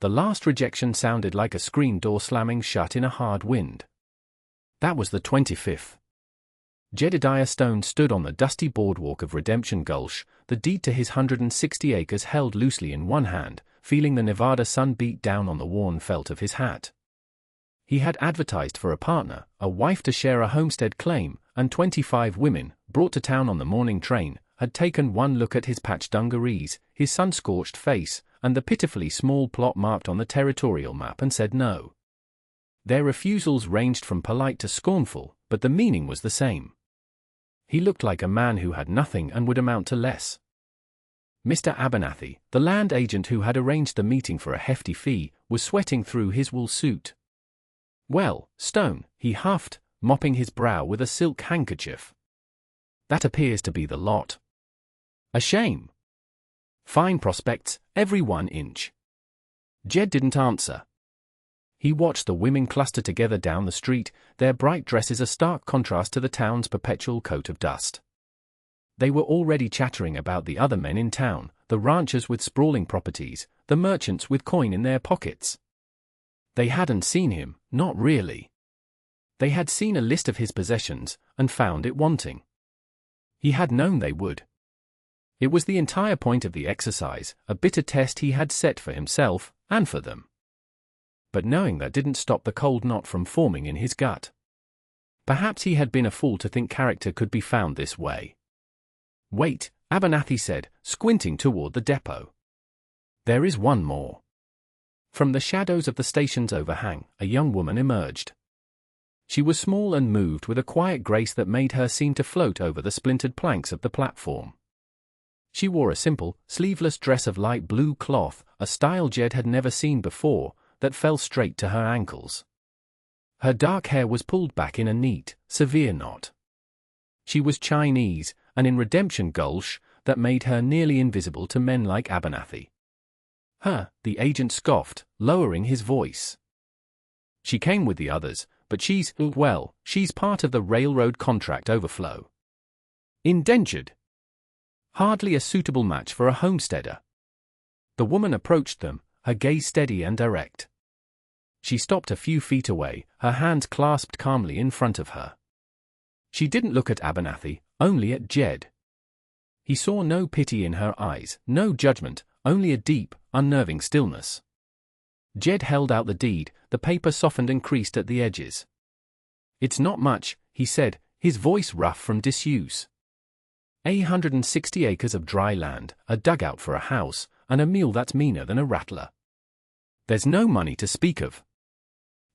The last rejection sounded like a screen door slamming shut in a hard wind. That was the 25th. Jedediah Stone stood on the dusty boardwalk of Redemption Gulch, the deed to his 160 acres held loosely in one hand, feeling the Nevada sun beat down on the worn felt of his hat. He had advertised for a partner, a wife to share a homestead claim, and 25 women, brought to town on the morning train, had taken one look at his patched dungarees, his sun-scorched face, and the pitifully small plot marked on the territorial map and said no. Their refusals ranged from polite to scornful, but the meaning was the same. He looked like a man who had nothing and would amount to less. Mr. Abernathy, the land agent who had arranged the meeting for a hefty fee, was sweating through his wool suit. "Well, Stone," he huffed, mopping his brow with a silk handkerchief. "That appears to be the lot. A shame. Fine prospects, every 1 inch." Jed didn't answer. He watched the women cluster together down the street, their bright dresses a stark contrast to the town's perpetual coat of dust. They were already chattering about the other men in town, the ranchers with sprawling properties, the merchants with coin in their pockets. They hadn't seen him, not really. They had seen a list of his possessions, and found it wanting. He had known they would. It was the entire point of the exercise, a bitter test he had set for himself, and for them. But knowing that didn't stop the cold knot from forming in his gut. Perhaps he had been a fool to think character could be found this way. "Wait," Abernathy said, squinting toward the depot. "There is one more." From the shadows of the station's overhang, a young woman emerged. She was small and moved with a quiet grace that made her seem to float over the splintered planks of the platform. She wore a simple, sleeveless dress of light blue cloth, a style Jed had never seen before, that fell straight to her ankles. Her dark hair was pulled back in a neat, severe knot. She was Chinese, and in Redemption Gulch, that made her nearly invisible to men like Abernathy. The agent scoffed, lowering his voice. "She came with the others, but she's part of the railroad contract overflow. Indentured. Hardly a suitable match for a homesteader." The woman approached them, her gaze steady and direct. She stopped a few feet away, her hands clasped calmly in front of her. She didn't look at Abernathy, only at Jed. He saw no pity in her eyes, no judgment, only a deep, unnerving stillness. Jed held out the deed, the paper softened and creased at the edges. "It's not much," he said, his voice rough from disuse. 160 acres of dry land, a dugout for a house, and a meal that's meaner than a rattler. There's no money to speak of.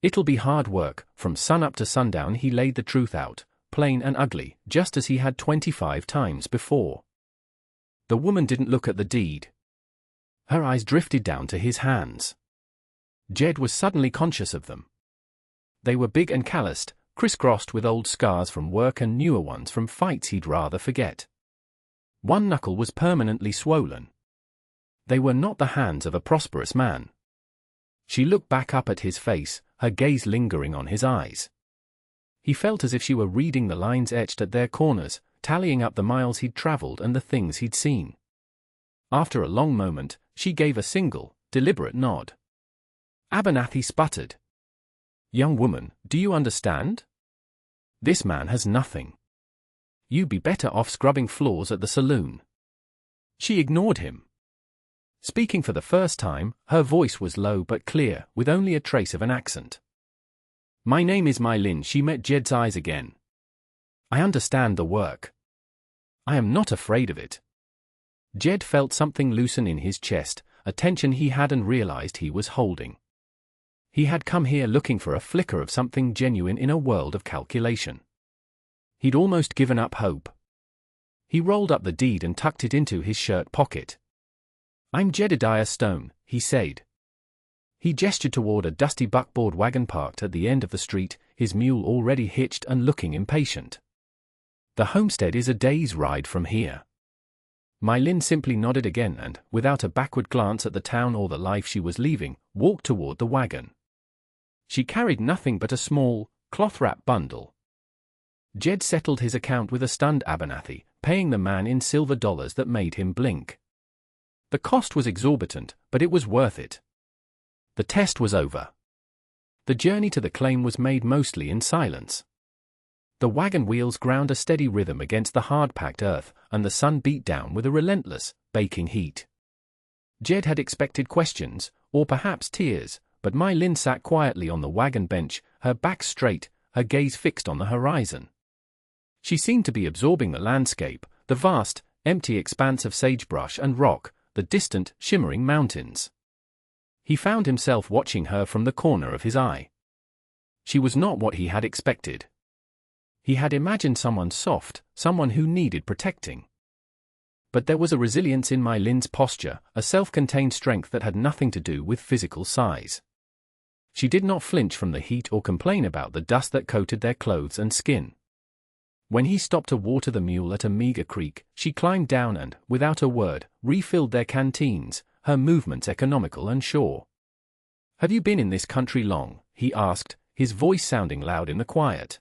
It'll be hard work." From sunup to sundown he laid the truth out, plain and ugly, just as he had 25 times before. The woman didn't look at the deed. Her eyes drifted down to his hands. Jed was suddenly conscious of them. They were big and calloused, crisscrossed with old scars from work and newer ones from fights he'd rather forget. One knuckle was permanently swollen. They were not the hands of a prosperous man. She looked back up at his face, her gaze lingering on his eyes. He felt as if she were reading the lines etched at their corners, tallying up the miles he'd traveled and the things he'd seen. After a long moment, she gave a single, deliberate nod. Abernathy sputtered. "Young woman, do you understand? This man has nothing. You'd be better off scrubbing floors at the saloon." She ignored him. Speaking for the first time, her voice was low but clear, with only a trace of an accent. "My name is Mai Lin." She met Jed's eyes again. "I understand the work. I am not afraid of it." Jed felt something loosen in his chest, a tension he hadn't realized he was holding. He had come here looking for a flicker of something genuine in a world of calculation. He'd almost given up hope. He rolled up the deed and tucked it into his shirt pocket. "I'm Jedediah Stone," he said. He gestured toward a dusty buckboard wagon parked at the end of the street, his mule already hitched and looking impatient. "The homestead is a day's ride from here." Mai Lin simply nodded again and, without a backward glance at the town or the life she was leaving, walked toward the wagon. She carried nothing but a small, cloth-wrapped bundle. Jed settled his account with a stunned Abernathy, paying the man in silver dollars that made him blink. The cost was exorbitant, but it was worth it. The test was over. The journey to the claim was made mostly in silence. The wagon wheels ground a steady rhythm against the hard-packed earth, and the sun beat down with a relentless, baking heat. Jed had expected questions, or perhaps tears, but My Lin sat quietly on the wagon bench, her back straight, her gaze fixed on the horizon. She seemed to be absorbing the landscape, the vast, empty expanse of sagebrush and rock, the distant, shimmering mountains. He found himself watching her from the corner of his eye. She was not what he had expected. He had imagined someone soft, someone who needed protecting. But there was a resilience in My Lin's posture, a self-contained strength that had nothing to do with physical size. She did not flinch from the heat or complain about the dust that coated their clothes and skin. When he stopped to water the mule at a meager creek, she climbed down and, without a word, refilled their canteens, her movements economical and sure. "Have you been in this country long?" he asked, his voice sounding loud in the quiet.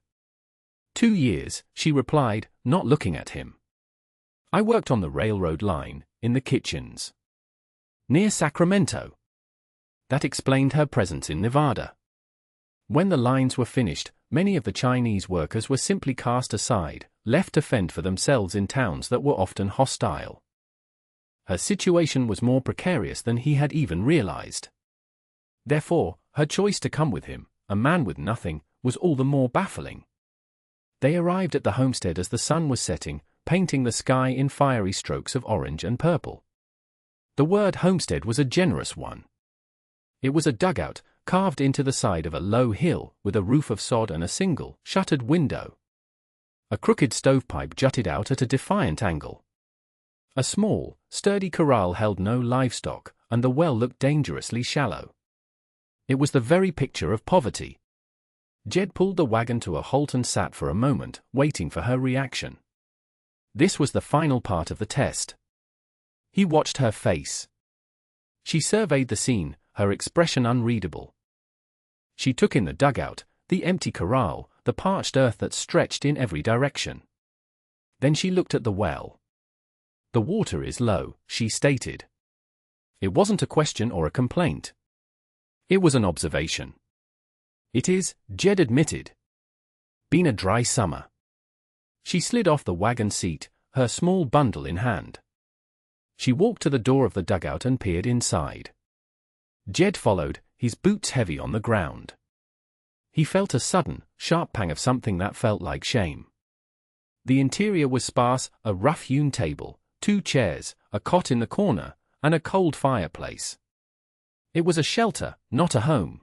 2 years, she replied, not looking at him. "I worked on the railroad line, in the kitchens. Near Sacramento." That explained her presence in Nevada. When the lines were finished, many of the Chinese workers were simply cast aside, left to fend for themselves in towns that were often hostile. Her situation was more precarious than he had even realized. Therefore, her choice to come with him, a man with nothing, was all the more baffling. They arrived at the homestead as the sun was setting, painting the sky in fiery strokes of orange and purple. The word homestead was a generous one. It was a dugout, carved into the side of a low hill, with a roof of sod and a single, shuttered window. A crooked stovepipe jutted out at a defiant angle. A small, sturdy corral held no livestock, and the well looked dangerously shallow. It was the very picture of poverty. Jed pulled the wagon to a halt and sat for a moment, waiting for her reaction. This was the final part of the test. He watched her face. She surveyed the scene, her expression unreadable. She took in the dugout, the empty corral, the parched earth that stretched in every direction. Then she looked at the well. "The water is low," she stated. It wasn't a question or a complaint. It was an observation. "It is," Jed admitted. "Been a dry summer." She slid off the wagon seat, her small bundle in hand. She walked to the door of the dugout and peered inside. Jed followed, his boots heavy on the ground. He felt a sudden, sharp pang of something that felt like shame. The interior was sparse, a rough-hewn table, 2 chairs, a cot in the corner, and a cold fireplace. It was a shelter, not a home.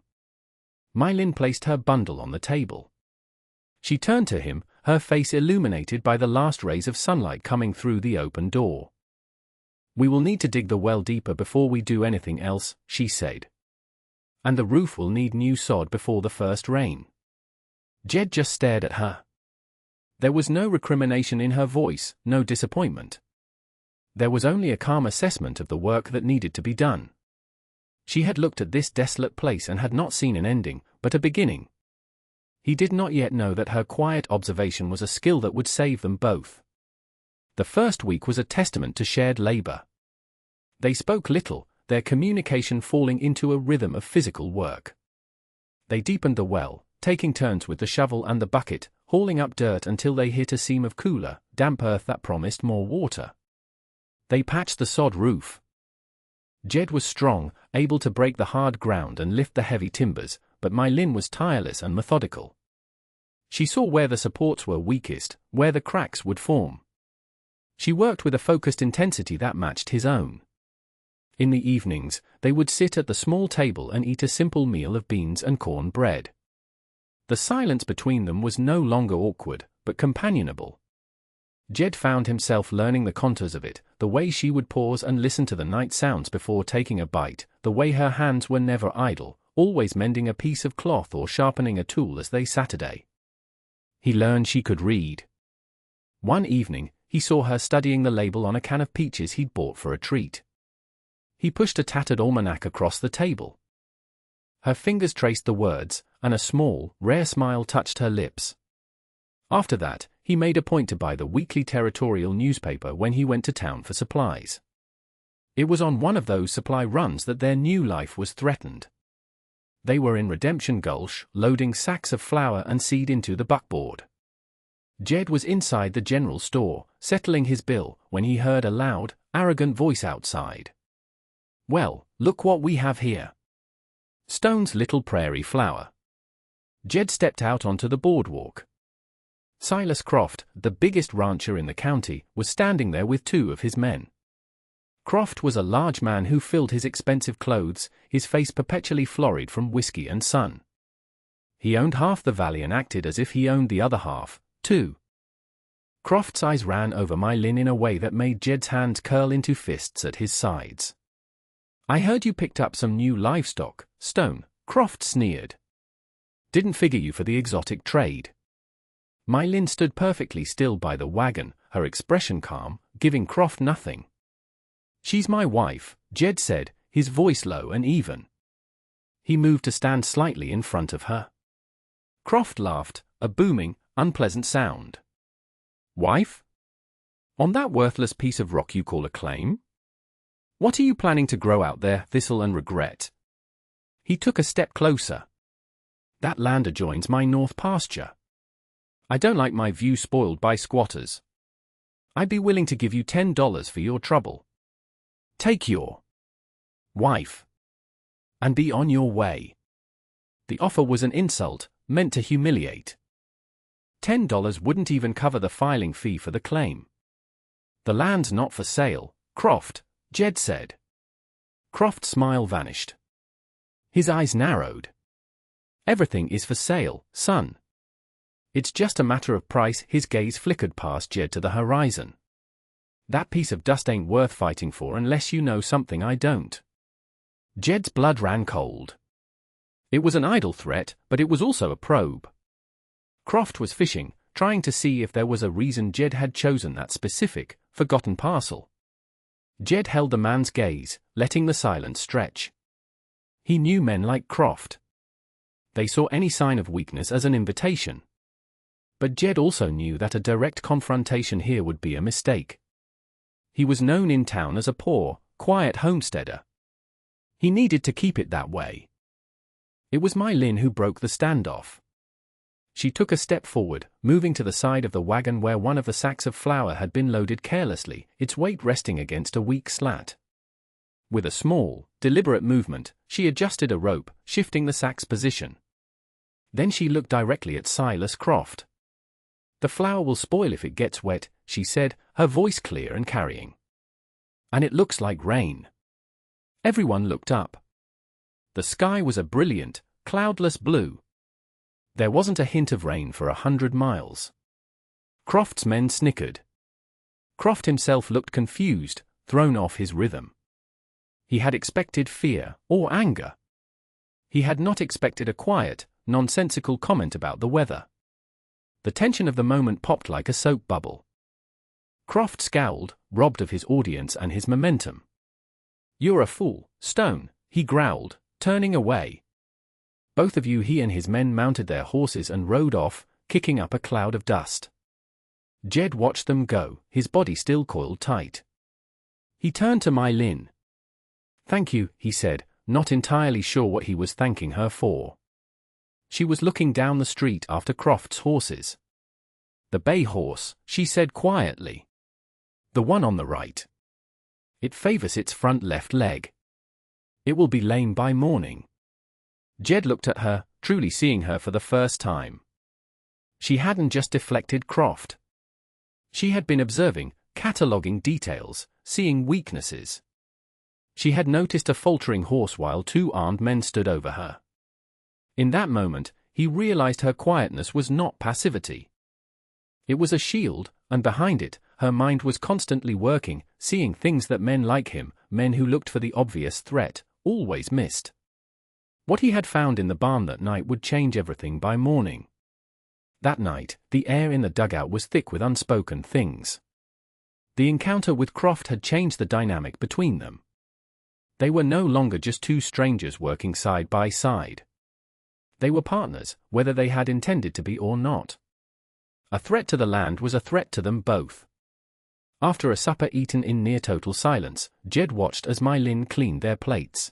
My Lin placed her bundle on the table. She turned to him, her face illuminated by the last rays of sunlight coming through the open door. "We will need to dig the well deeper before we do anything else," she said. "And the roof will need new sod before the first rain." Jed just stared at her. There was no recrimination in her voice, no disappointment. There was only a calm assessment of the work that needed to be done. She had looked at this desolate place and had not seen an ending, but a beginning. He did not yet know that her quiet observation was a skill that would save them both. The first week was a testament to shared labor. They spoke little, their communication falling into a rhythm of physical work. They deepened the well, taking turns with the shovel and the bucket, hauling up dirt until they hit a seam of cooler, damp earth that promised more water. They patched the sod roof. Jed was strong, able to break the hard ground and lift the heavy timbers, but My Lin was tireless and methodical. She saw where the supports were weakest, where the cracks would form. She worked with a focused intensity that matched his own. In the evenings, they would sit at the small table and eat a simple meal of beans and corn bread. The silence between them was no longer awkward, but companionable. Jed found himself learning the contours of it, the way she would pause and listen to the night sounds before taking a bite, the way her hands were never idle, always mending a piece of cloth or sharpening a tool as they Saturday. He learned she could read. One evening, he saw her studying the label on a can of peaches he'd bought for a treat. He pushed a tattered almanac across the table. Her fingers traced the words, and a small, rare smile touched her lips. After that, he made a point to buy the weekly territorial newspaper when he went to town for supplies. It was on one of those supply runs that their new life was threatened. They were in Redemption Gulch, loading sacks of flour and seed into the buckboard. Jed was inside the general store, settling his bill, when he heard a loud, arrogant voice outside. "Well, look what we have here. Stone's Little Prairie Flour." Jed stepped out onto the boardwalk. Silas Croft, the biggest rancher in the county, was standing there with two of his men. Croft was a large man who filled his expensive clothes, his face perpetually florid from whiskey and sun. He owned half the valley and acted as if he owned the other half, too. Croft's eyes ran over my Lynn in a way that made Jed's hands curl into fists at his sides. "I heard you picked up some new livestock, Stone," Croft sneered. "Didn't figure you for the exotic trade." My Lynn stood perfectly still by the wagon, her expression calm, giving Croft nothing. "She's my wife," Jed said, his voice low and even. He moved to stand slightly in front of her. Croft laughed, a booming, unpleasant sound. "Wife? On that worthless piece of rock you call a claim? What are you planning to grow out there, thistle and regret?" He took a step closer. "That land adjoins my north pasture. I don't like my view spoiled by squatters. I'd be willing to give you $10 for your trouble. Take your wife and be on your way." The offer was an insult, meant to humiliate. $10 wouldn't even cover the filing fee for the claim. "The land's not for sale, Croft," Jed said. Croft's smile vanished. His eyes narrowed. "Everything is for sale, son. It's just a matter of price." His gaze flickered past Jed to the horizon. "That piece of dust ain't worth fighting for unless you know something I don't." Jed's blood ran cold. It was an idle threat, but it was also a probe. Croft was fishing, trying to see if there was a reason Jed had chosen that specific, forgotten parcel. Jed held the man's gaze, letting the silence stretch. He knew men like Croft. They saw any sign of weakness as an invitation. But Jed also knew that a direct confrontation here would be a mistake. He was known in town as a poor, quiet homesteader. He needed to keep it that way. It was my Lynn who broke the standoff. She took a step forward, moving to the side of the wagon where one of the sacks of flour had been loaded carelessly, its weight resting against a weak slat. With a small, deliberate movement, she adjusted a rope, shifting the sack's position. Then she looked directly at Silas Croft. "The flour will spoil if it gets wet," she said, her voice clear and carrying. "And it looks like rain." Everyone looked up. The sky was a brilliant, cloudless blue. There wasn't a hint of rain for 100 miles. Croft's men snickered. Croft himself looked confused, thrown off his rhythm. He had expected fear or anger. He had not expected a quiet, nonsensical comment about the weather. The tension of the moment popped like a soap bubble. Croft scowled, robbed of his audience and his momentum. "You're a fool, Stone," he growled, turning away. Both of you. He and his men mounted their horses and rode off, kicking up a cloud of dust. Jed watched them go, his body still coiled tight. He turned to my Lynn. "Thank you," he said, not entirely sure what he was thanking her for. She was looking down the street after Croft's horses. "The bay horse," she said quietly. "The one on the right. It favors its front left leg. It will be lame by morning." Jed looked at her, truly seeing her for the first time. She hadn't just deflected Croft. She had been observing, cataloging details, seeing weaknesses. She had noticed a faltering horse while two armed men stood over her. In that moment, he realized her quietness was not passivity. It was a shield, and behind it, her mind was constantly working, seeing things that men like him, men who looked for the obvious threat, always missed. What he had found in the barn that night would change everything by morning. That night, the air in the dugout was thick with unspoken things. The encounter with Croft had changed the dynamic between them. They were no longer just two strangers working side by side. They were partners, whether they had intended to be or not. A threat to the land was a threat to them both. After a supper eaten in near total silence, Jed watched as my Lynn cleaned their plates.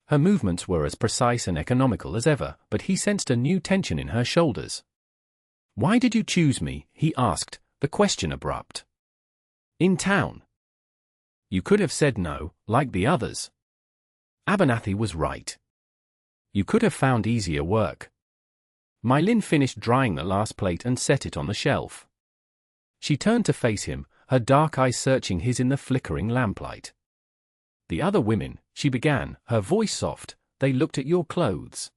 Her movements were as precise and economical as ever, but he sensed a new tension in her shoulders. "Why did you choose me?" he asked, the question abrupt. "In town. You could have said no, like the others." Abernathy was right. "You could have found easier work." My Lynn finished drying the last plate and set it on the shelf. She turned to face him, her dark eyes searching his in the flickering lamplight. "The other women," she began, her voice soft, "they looked at your clothes.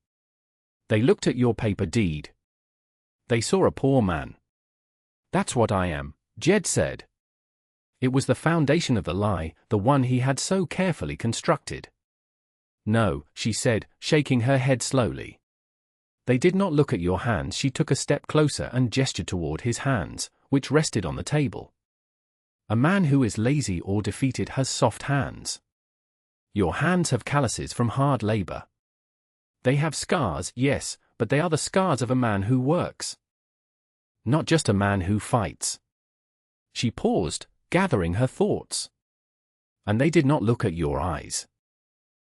They looked at your paper deed. They saw a poor man." "That's what I am," Jed said. It was the foundation of the lie, the one he had so carefully constructed. "No," she said, shaking her head slowly. "They did not look at your hands." She took a step closer and gestured toward his hands, which rested on the table. "A man who is lazy or defeated has soft hands. Your hands have calluses from hard labor. They have scars, yes, but they are the scars of a man who works. Not just a man who fights." She paused, gathering her thoughts. "And they did not look at your eyes.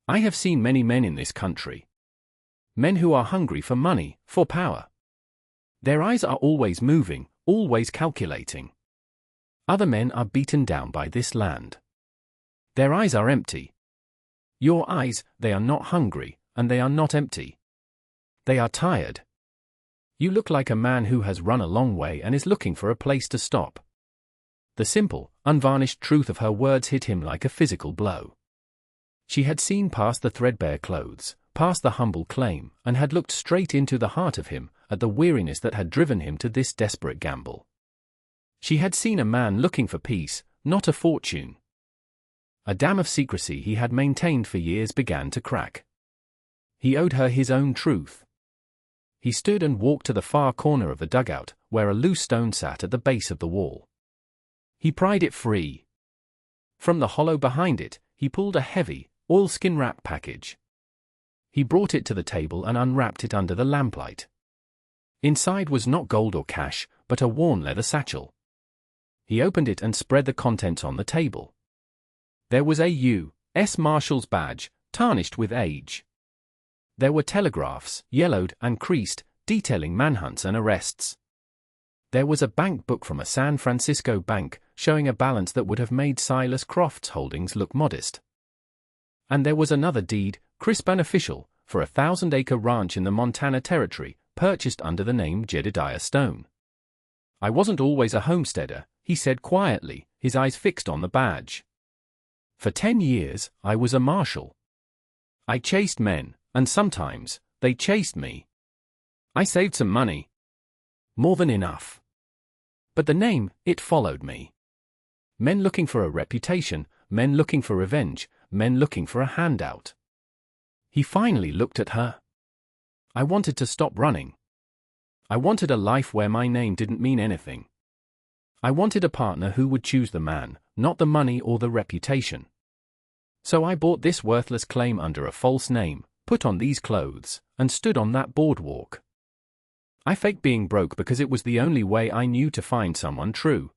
I have seen many men in this country. Men who are hungry for money, for power. Their eyes are always moving, always calculating. Other men are beaten down by this land. Their eyes are empty. Your eyes, they are not hungry, and they are not empty. They are tired. You look like a man who has run a long way and is looking for a place to stop." The simple, unvarnished truth of her words hit him like a physical blow. She had seen past the threadbare clothes, past the humble claim, and had looked straight into the heart of him, at the weariness that had driven him to this desperate gamble. She had seen a man looking for peace, not a fortune. A dam of secrecy he had maintained for years began to crack. He owed her his own truth. He stood and walked to the far corner of the dugout, where a loose stone sat at the base of the wall. He pried it free. From the hollow behind it, he pulled a heavy, oilskin wrap package. He brought it to the table and unwrapped it under the lamplight. Inside was not gold or cash, but a worn leather satchel. He opened it and spread the contents on the table. There was a U.S. Marshal's badge, tarnished with age. There were telegraphs, yellowed and creased, detailing manhunts and arrests. There was a bank book from a San Francisco bank, showing a balance that would have made Silas Croft's holdings look modest. And there was another deed, crisp and official, for a 1,000-acre ranch in the Montana Territory, purchased under the name Jedediah Stone. "I wasn't always a homesteader," he said quietly, his eyes fixed on the badge. "For 10 years, I was a marshal. I chased men, and sometimes, they chased me. I saved some money. More than enough. But the name, it followed me. Men looking for a reputation, men looking for revenge, men looking for a handout." He finally looked at her. "I wanted to stop running. I wanted a life where my name didn't mean anything. I wanted a partner who would choose the man, not the money or the reputation. So I bought this worthless claim under a false name, put on these clothes, and stood on that boardwalk. I faked being broke because it was the only way I knew to find someone true."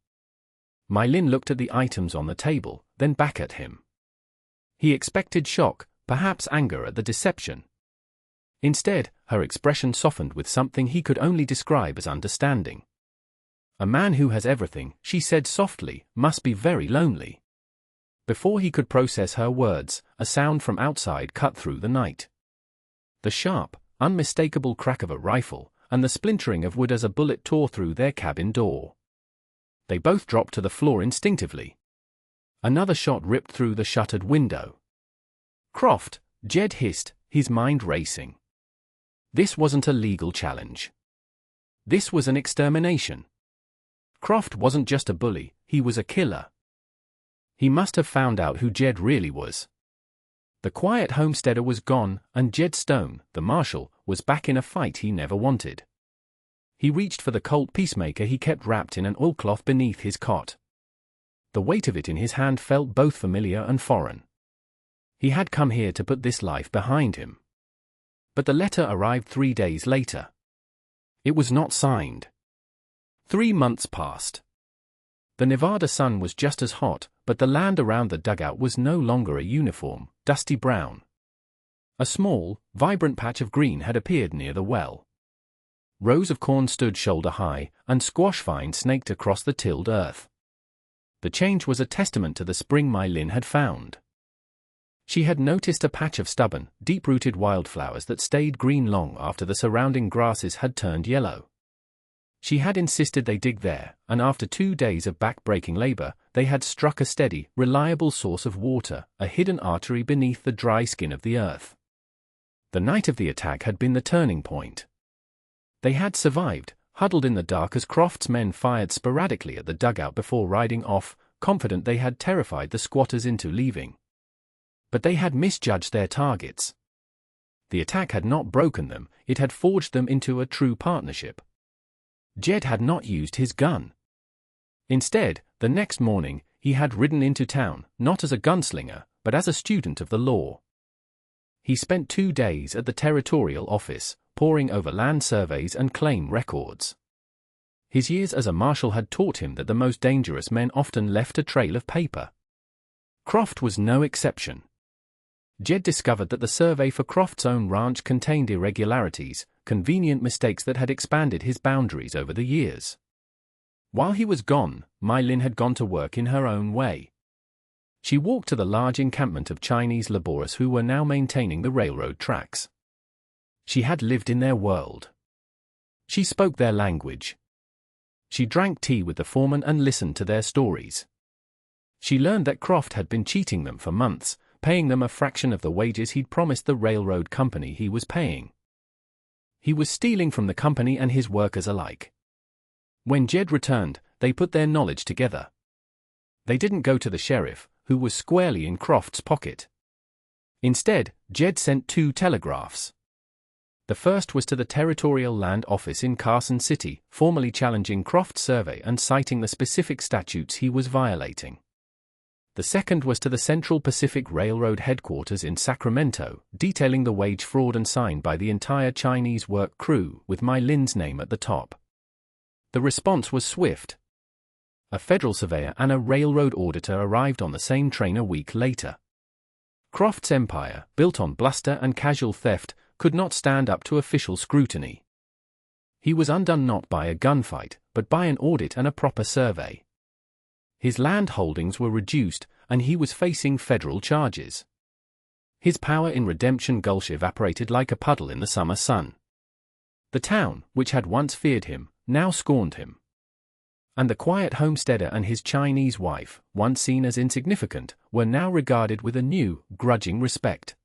My Lynn looked at the items on the table, then back at him. He expected shock, perhaps anger at the deception. Instead, her expression softened with something he could only describe as understanding. "A man who has everything," she said softly, "must be very lonely." Before he could process her words, a sound from outside cut through the night. The sharp, unmistakable crack of a rifle, and the splintering of wood as a bullet tore through their cabin door. They both dropped to the floor instinctively. Another shot ripped through the shuttered window. "Croft," Jed hissed, his mind racing. This wasn't a legal challenge. This was an extermination. Croft wasn't just a bully, he was a killer. He must have found out who Jed really was. The quiet homesteader was gone, and Jed Stone, the marshal, was back in a fight he never wanted. He reached for the Colt peacemaker he kept wrapped in an oilcloth beneath his cot. The weight of it in his hand felt both familiar and foreign. He had come here to put this life behind him. But the letter arrived 3 days later. It was not signed. 3 months passed. The Nevada sun was just as hot, but the land around the dugout was no longer a uniform, dusty brown. A small, vibrant patch of green had appeared near the well. Rows of corn stood shoulder high, and squash vines snaked across the tilled earth. The change was a testament to the spring My Lin had found. She had noticed a patch of stubborn, deep-rooted wildflowers that stayed green long after the surrounding grasses had turned yellow. She had insisted they dig there, and after 2 days of back-breaking labor, they had struck a steady, reliable source of water, a hidden artery beneath the dry skin of the earth. The night of the attack had been the turning point. They had survived, huddled in the dark as Croft's men fired sporadically at the dugout before riding off, confident they had terrified the squatters into leaving. But they had misjudged their targets. The attack had not broken them, it had forged them into a true partnership. Jed had not used his gun. Instead, the next morning, he had ridden into town, not as a gunslinger, but as a student of the law. He spent 2 days at the territorial office, poring over land surveys and claim records. His years as a marshal had taught him that the most dangerous men often left a trail of paper. Croft was no exception. Jed discovered that the survey for Croft's own ranch contained irregularities, convenient mistakes that had expanded his boundaries over the years. While he was gone, My Lin had gone to work in her own way. She walked to the large encampment of Chinese laborers who were now maintaining the railroad tracks. She had lived in their world. She spoke their language. She drank tea with the foreman and listened to their stories. She learned that Croft had been cheating them for months, paying them a fraction of the wages he'd promised the railroad company he was paying. He was stealing from the company and his workers alike. When Jed returned, they put their knowledge together. They didn't go to the sheriff, who was squarely in Croft's pocket. Instead, Jed sent 2 telegraphs. The first was to the Territorial Land Office in Carson City, formally challenging Croft's survey and citing the specific statutes he was violating. The second was to the Central Pacific Railroad headquarters in Sacramento, detailing the wage fraud and signed by the entire Chinese work crew, with My Lin's name at the top. The response was swift. A federal surveyor and a railroad auditor arrived on the same train a week later. Croft's empire, built on bluster and casual theft, could not stand up to official scrutiny. He was undone not by a gunfight, but by an audit and a proper survey. His land holdings were reduced, and he was facing federal charges. His power in Redemption Gulch evaporated like a puddle in the summer sun. The town, which had once feared him, now scorned him. And the quiet homesteader and his Chinese wife, once seen as insignificant, were now regarded with a new, grudging respect.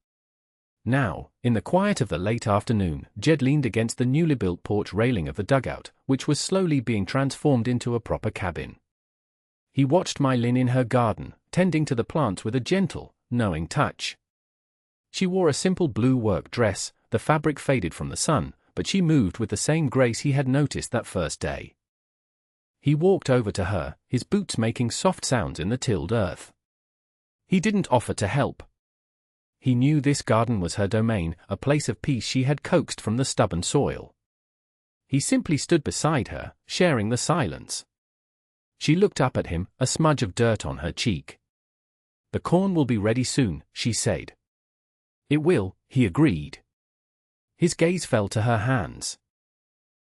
Now, in the quiet of the late afternoon, Jed leaned against the newly built porch railing of the dugout, which was slowly being transformed into a proper cabin. He watched My Lin in her garden, tending to the plants with a gentle, knowing touch. She wore a simple blue work dress, the fabric faded from the sun, but she moved with the same grace he had noticed that first day. He walked over to her, his boots making soft sounds in the tilled earth. He didn't offer to help. He knew this garden was her domain, a place of peace she had coaxed from the stubborn soil. He simply stood beside her, sharing the silence. She looked up at him, a smudge of dirt on her cheek. "The corn will be ready soon," she said. "It will," he agreed. His gaze fell to her hands.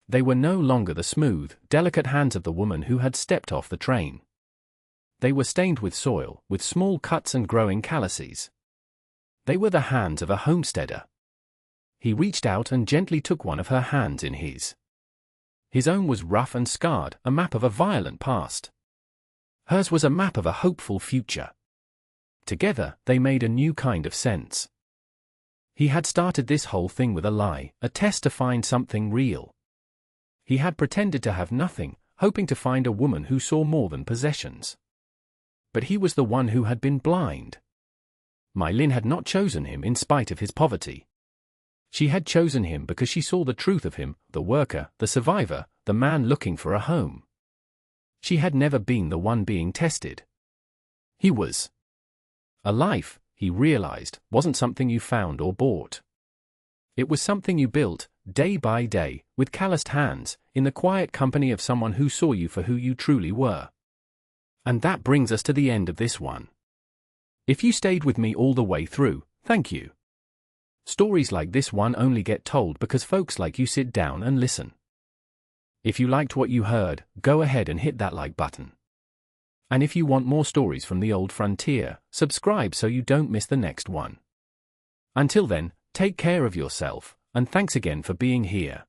They were no longer the smooth, delicate hands of the woman who had stepped off the train. They were stained with soil, with small cuts and growing calluses. They were the hands of a homesteader. He reached out and gently took one of her hands in his. His own was rough and scarred, a map of a violent past. Hers was a map of a hopeful future. Together, they made a new kind of sense. He had started this whole thing with a lie, a test to find something real. He had pretended to have nothing, hoping to find a woman who saw more than possessions. But he was the one who had been blind. My Lin had not chosen him in spite of his poverty. She had chosen him because she saw the truth of him, the worker, the survivor, the man looking for a home. She had never been the one being tested. He was. A life, he realized, wasn't something you found or bought. It was something you built, day by day, with calloused hands, in the quiet company of someone who saw you for who you truly were. And that brings us to the end of this one. If you stayed with me all the way through, thank you. Stories like this one only get told because folks like you sit down and listen. If you liked what you heard, go ahead and hit that like button. And if you want more stories from the old frontier, subscribe so you don't miss the next one. Until then, take care of yourself, and thanks again for being here.